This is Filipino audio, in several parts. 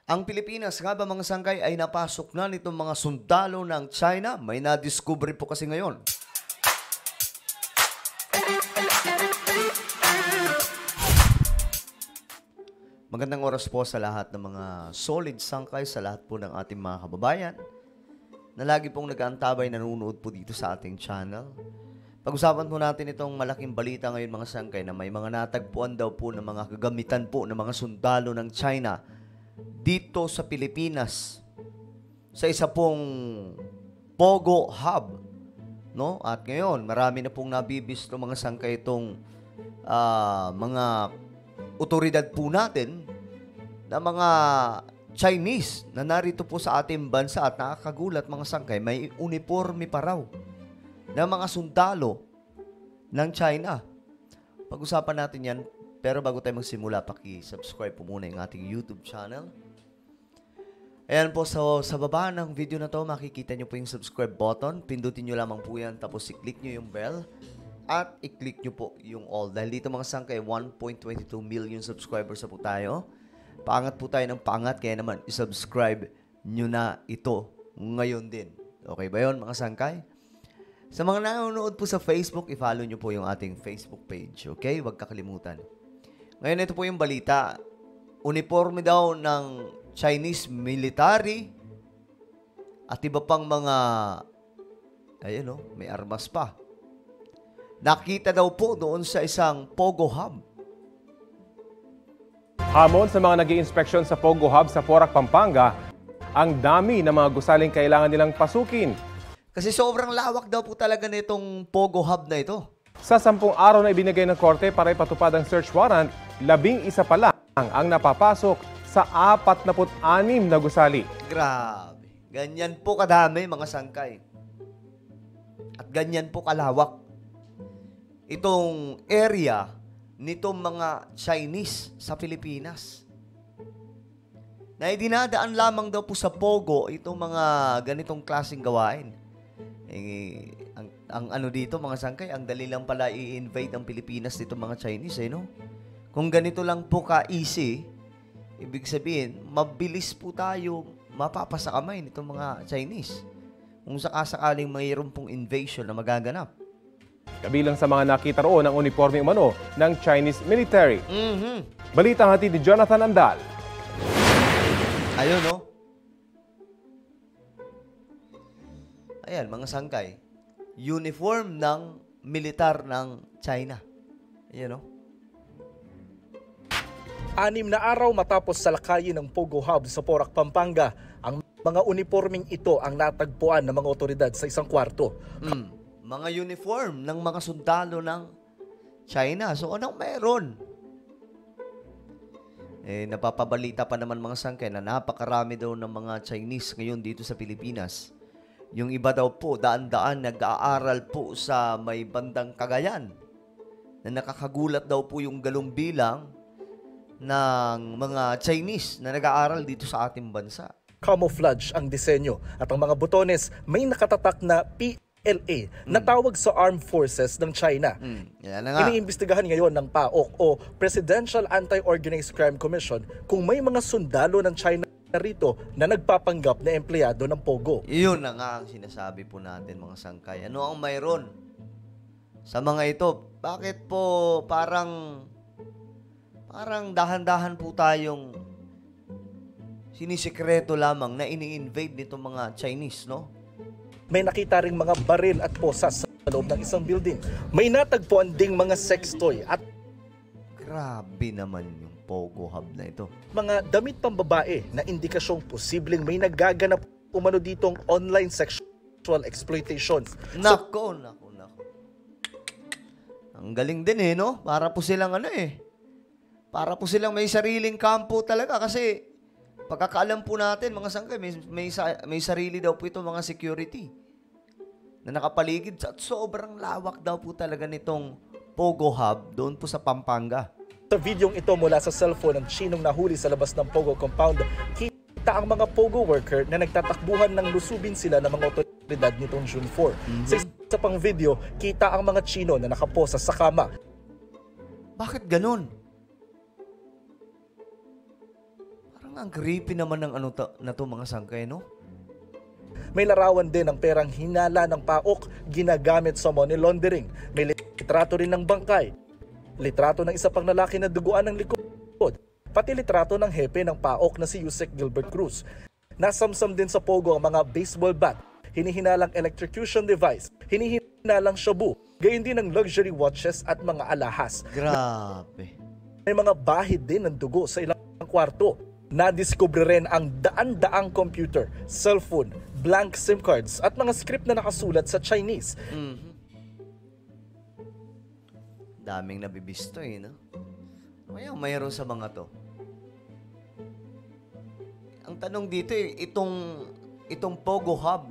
Ang Pilipinas nga ba mga sangkay ay napasok na nitong mga sundalo ng China? May na-discover po kasi ngayon. Magandang oras po sa lahat ng mga solid sangkay, sa lahat po ng ating mga kababayan na lagi pong nag-aantabay, nanonood po dito sa ating channel. Pag-usapan po natin itong malaking balita ngayon mga sangkay na may mga natagpuan daw po ng mga kagamitan po ng mga sundalo ng China dito sa Pilipinas sa isa pong Pogo Hub, no? At ngayon, marami na pong nabibisto mga sangkay itong mga otoridad po natin na mga Chinese na narito po sa ating bansa at nakakagulat mga sangkay, may uniforme pa raw na mga sundalo ng China. Pag-usapan natin yan, pero bago tayo magsimula, paki-subscribe po muna yung ating YouTube channel. Ayan po, sa baba ng video na to, makikita nyo po yung subscribe button. Pindutin nyo lamang po yan, tapos i-click nyo yung bell at i-click nyo po yung all. Dahil dito mga sangkay, 1.22 million subscribers na po tayo. Paangat po tayo ng paangat, kaya naman i-subscribe nyo na ito ngayon din. Okay ba yun mga sangkay? Sa mga nanonood po sa Facebook, i-follow nyo po yung ating Facebook page. Okay? Huwag kakalimutan. Ngayon, ito po yung balita. Uniforme daw ng Chinese military at iba pang mga, ayun o, may armas pa. Nakita daw po doon sa isang Pogo Hub. Hamon sa mga nag-i-inspeksyon sa Pogo Hub sa Porac, Pampanga, ang dami ng mga gusaling kailangan nilang pasukin. Kasi sobrang lawak daw po talaga nitong Pogo Hub na ito. Sa 10 araw na ibinigay ng korte para ipatupad ang search warrant, 11 pa lang ang napapasok sa 46 na gusali. Grabe. Ganyan po kadami mga sangkay. At ganyan po kalawak itong area nitong mga Chinese sa Pilipinas. Na dinadaan lamang daw po sa Pogo itong mga ganitong klaseng gawain. Ang ano dito mga sangkay, ang dali lang pala i-invade ang Pilipinas dito mga Chinese, no? Kung ganito lang po ka-easy, ibig sabihin, mabilis po tayo mapapasa kamay nitong mga Chinese. Kung sakasakaling mayroon pong invasion na magaganap. Kabilang sa mga nakita roon ang uniforme umano ng Chinese military. Balitang hatid ni Jonathan Andal. Ayun, no? Ayan, mga sangkay. Uniform ng militar ng China. Ayan, no? 6 na araw matapos salakayin ng Pogo Hub sa Porac, Pampanga, ang mga uniforming ito ang natagpuan ng mga otoridad sa isang kwarto. Mga uniform ng mga sundalo ng China. So, anong meron? Napapabalita pa naman mga sangkay na napakarami daw ng mga Chinese ngayon dito sa Pilipinas. Yung iba daw po, daan-daan nag-aaral po sa may bandang Cagayan. Na nakakagulat daw po yung galong bilang ng mga Chinese na nag-aaral dito sa ating bansa. Camouflage ang disenyo at ang mga butones may nakatatak na PLA na tawag sa Armed Forces ng China. Yan na nga. Iniimbestigahan ngayon ng PAOK o Presidential Anti-Organized Crime Commission kung may mga sundalo ng China rito na nagpapanggap na empleyado ng Pogo. Iyon na nga ang sinasabi po natin mga sangkay. Ano ang mayroon sa mga ito? Bakit po parang dahan-dahan po tayong sinisikreto lamang na ini-invade nito mga Chinese, no? May nakita ring mga baril at posas sa loob ng isang building. May natagpuan ding mga sex toy at grabe naman yung Pogo Hub na ito. mga damit pambabae na indikasyong posibleng may nagaganap umano ditong online sexual exploitations. Nako. Ang galing din no? Para po silang para po silang may sariling kampo talaga kasi pagkakaalam po natin mga sangkay, may sarili daw po ito mga security na nakapaligid at sobrang lawak daw po talaga nitong Pogo Hub doon po sa Pampanga. Sa videong ito mula sa cellphone ng Chinong nahuli sa labas ng Pogo compound, kita ang mga Pogo worker na nagtatakbuhan ng lusubin sila ng mga otoridad nitong June 4. Sa isa pang video, kita ang mga Chino na nakaposa sa kama. Bakit ganun? Ang creepy naman ng ano na to mga sangkay, no? May larawan din ng perang hinala ng PAOK ginagamit sa money laundering. May litrato rin ng bangkay. Litrato ng isa pang lalaki na duguan ng likod. Pati litrato ng hepe ng PAOK na si Yusek Gilbert Cruz. Nasamsam din sa pogo ang mga baseball bat, hinihinalang electrocution device, hinihinalang shabu, gayon din ng luxury watches at mga alahas. Grabe. May mga bahid din ng dugo sa ilang kwarto. Nadiskubre rin ang daan-daang computer, cellphone, blank SIM cards at mga script na nakasulat sa Chinese. Daming nabibisto no? Kaya mayroon sa mga to. Ang tanong dito itong Pogo Hub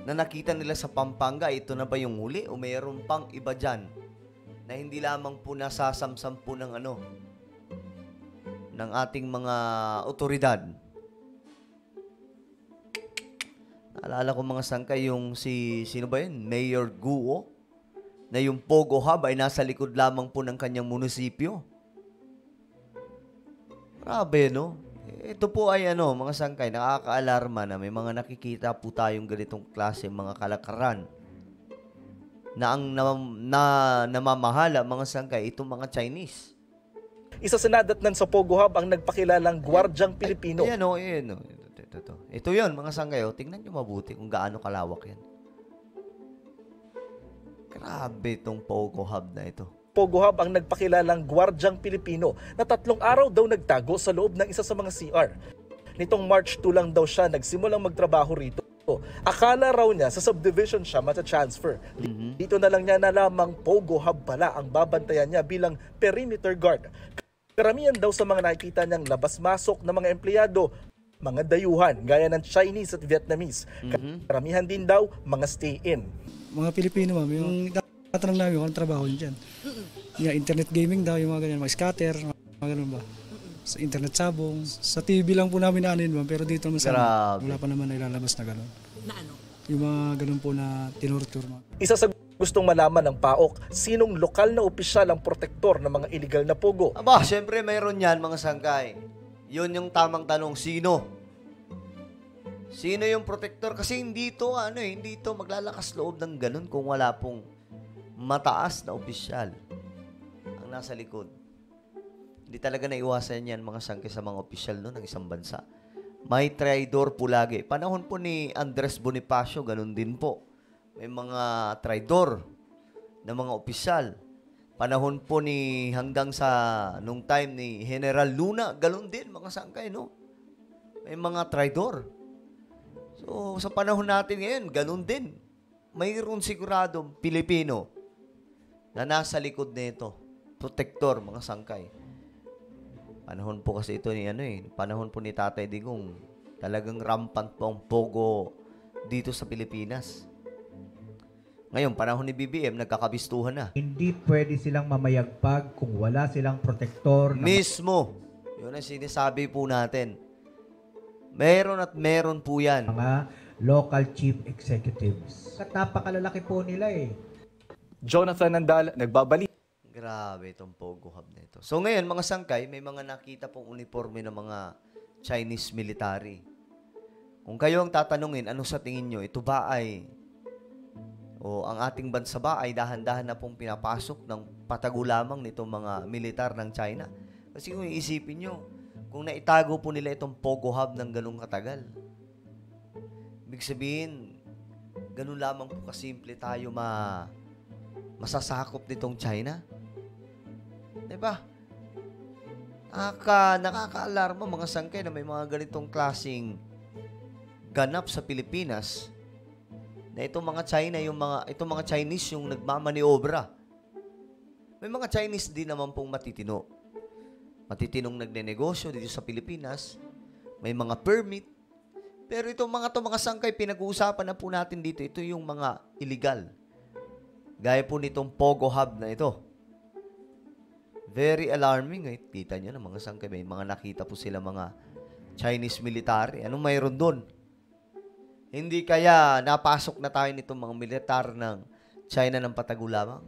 na nakita nila sa Pampanga, ito na ba yung huli o mayroon pang iba dyan na hindi lamang po nasasamsam po ng ng ating mga otoridad. Naalala ko mga sangkay yung sino ba yun? Mayor Guo na yung Pogo Hub ay nasa likod lamang po ng kanyang munisipyo. Grabe, no? Ito po ay mga sangkay, nakaka-alarma na may mga nakikita po tayong ganitong klase mga kalakaran na ang namamahala mga sangkay, itong mga Chinese. Isa sa nadatnan sa Pogo Hub ang nagpakilalang gwardyang Pilipino. Ayan o. Ito yun, mga sangkay. Tingnan nyo mabuti kung gaano kalawak yan. Grabe itong Pogo Hub na ito. Pogo Hub ang nagpakilalang gwardyang Pilipino na 3 araw daw nagtago sa loob ng isa sa mga CR. Nitong March 2 lang daw siya nagsimulang magtrabaho rito. Akala raw niya sa subdivision siya mata-transfer. Dito na lang niya nalamang Pogo Hub pala ang babantayan niya bilang perimeter guard. Karamihan daw sa mga nakikita niyang labas-masok na mga empleyado, mga dayuhan gaya ng Chinese at Vietnamese. Karamihan din daw mga stay-in. Mga Pilipino, ma'am, yung tatanong namin kung anong trabaho dyan. Yung internet gaming daw, yung mga ganyan, mga scatter, mga ganun ba. Sa internet sabong, sa TV lang po namin naanin, ma'am, pero dito naman sa wala pa naman ilalabas na ganun. Na ano? Yung mga ganun po na tinurtur, ma'am. Isa sa gustong malaman ng PAOK, sinong lokal na opisyal ang protektor ng mga illegal na pogo. Aba, syempre mayroon yan mga sangkay. Yun yung tamang tanong, sino? Sino yung protector? Kasi hindi to maglalakas loob ng ganun kung wala pong mataas na opisyal ang nasa likod. Hindi talaga naiwasan yan mga sangkay sa mga opisyal ng isang bansa. May traidor po lagi. Panahon po ni Andres Bonifacio, ganun din po. May mga traidor na mga opisyal. Panahon po hanggang sa nung time ni General Luna, ganun din mga sangkay, no? May mga traidor. So, sa panahon natin ngayon, ganun din. Mayroon siguradong Pilipino na nasa likod nito. Protector, mga sangkay. Panahon po kasi ito panahon po ni Tatay Digong. Talagang rampant po ang pogo dito sa Pilipinas. Ngayon, panahon ni BBM, nagkakabistuhan na. Hindi pwede silang mamayagpag kung wala silang protektor. Mismo. Yun ang sinasabi po natin. Meron at meron po yan. Mga local chief executives. At napakalalaki po nila Jonathan Nandal, nagbabalik. Grabe itong Pogo Hub na ito. So ngayon, mga sangkay, may mga nakita pong uniforme ng mga Chinese military. Kung kayo ang tatanungin, ano sa tingin nyo, ito ba ay ang ating bansa ba ay dahan-dahan na pong pinapasok ng patago lamang nitong mga militar ng China? Kasi kung iisipin nyo, kung naitago po nila itong Pogo Hub ng ganung katagal, ibig sabihin, ganun lamang po kasimple tayo masasakop nitong China. Diba? Nakaka-alarma mga sangkay na may mga ganitong klaseng ganap sa Pilipinas na itong mga China, itong mga Chinese yung nagmamaniobra. May mga Chinese din naman pong matitino. Matitinong nagnenegosyo dito sa Pilipinas. May mga permit. Pero itong mga sangkay, pinag-uusapan na po natin dito, ito yung mga illegal. Gaya po nitong Pogo Hub na ito. Very alarming. Kita nyo na mga sangkay, may mga nakita po sila mga Chinese military. Anong mayroon doon? Hindi kaya napasok na tayo nitong mga militar ng China ng patago lamang?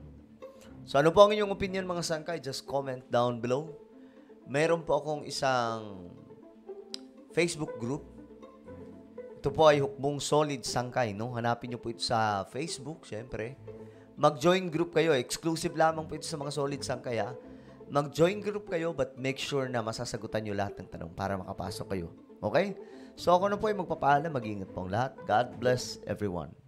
So ano po ang inyong opinion mga sangkay? Just comment down below. Meron po akong isang Facebook group. Ito po ay Hukbong Solid Sangkay, no? Hanapin niyo po ito sa Facebook, syempre. Mag-join group kayo. Exclusive lamang po ito sa mga Solid Sangkay, ha? Mag-join group kayo, but make sure na masasagutan niyo lahat ng tanong para makapasok kayo. Okay? So ako na po ay magpapaalam. Mag-ingat po ang lahat. God bless everyone.